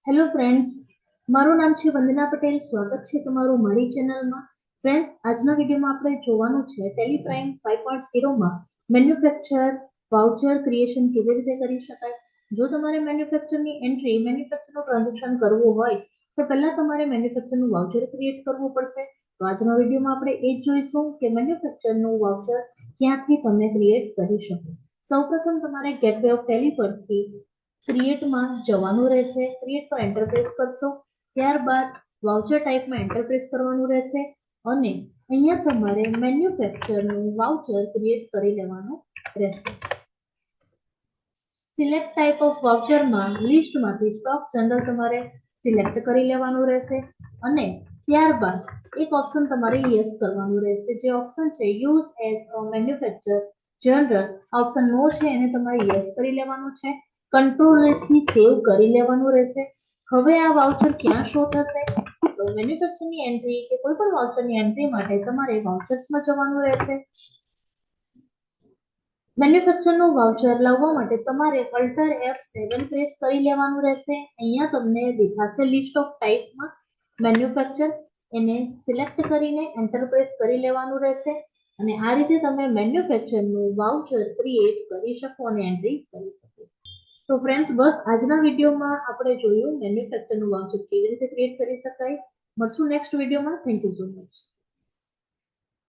Hello friends, મારું નામ છે વંદના પટેલ. સ્વાગત છે તમારું મારી ચેનલમાં. ફ્રેન્ડ્સ, આજના વિડીયોમાં આપણે જોવાનું છે ટેલી પ્રાઇમ 5.0માં મેન્યુફેક્ચર વાઉચર ક્રિએશન કેવી રીતે કરી શકાય. જો તમારે મેન્યુફેક્ચરની એન્ટ્રી મેન્યુફેક્ચરનું ટ્રાન્ઝેક્શન કરવું હોય તો પહેલા તમારે મેન્યુફેક્ચરનું વાઉચર ક્રિએટ કરવું પડશે. તો આજના વિડીયોમાં આપણે એ જ જોઈશું કે મેન્યુફેક્ચરનું વાઉચર ક્યાંથી તમે ક્રિએટ કરી શકો. સૌપ્રથમ તમારે ગેટવે ઓફ ટેલી પરથી ક્રિએટમાં જવાનું રહેશે. ક્રિએટ પર એન્ટર પ્રેસ કરશો, ત્યારબાદ વાઉચર ટાઈપમાં એન્ટર પ્રેસ કરવાનું રહેશે અને અહીંયા તમારે મેન્યુફેક્ચરનું વાઉચર ક્રિએટ કરી લેવાનું રહેશે. સિલેક્ટ ટાઈપ ઓફ વાઉચરમાં લિસ્ટમાંથી સ્ટોક જનરલ તમારે સિલેક્ટ કરી લેવાનું રહેશે અને ત્યારબાદ એક ઓપ્શન તમારે યસ કરવાનું રહેશે. જે ઓપ્શન છે use as a manufacture journal, option નો છે એને તમારે યસ કરી લેવાનું છે. કંટ્રોલ થી સેવ કરી લેવાનું રહેશે. હવે આ વાઉચર ક્યાં શો થશે? તો મેન્યુફેક્ચરની એન્ટ્રી કે કોઈ પણ વાઉચરની એન્ટ્રી માટે તમારે વાઉચર્સમાં જવાનું રહેશે. મેન્યુફેક્ચરનું વાઉચર લાવવા માટે તમારે અલ્ટર F7 પ્રેસ કરી લેવાનું રહેશે. અહીંયા તમને દેખાશે લિસ્ટ ઓફ ટાઈપમાં મેન્યુફેક્ચર, એને સિલેક્ટ કરીને એન્ટર પ્રેસ કરી લેવાનું રહેશે અને આ રીતે તમે મેન્યુફેક્ચરનું વાઉચર ક્રિએટ કરી શકો અને એન્ટ્રી કરી શકો. તો ફ્રેન્ડ્સ, બસ આજના વિડીયોમાં આપણે જોયું મેન્યુફેક્ચરનું વાઉચર કેવી રીતે ક્રિએટ કરી શકાય. મળશું નેક્સ્ટ વિડીયોમાં. Thank you so much.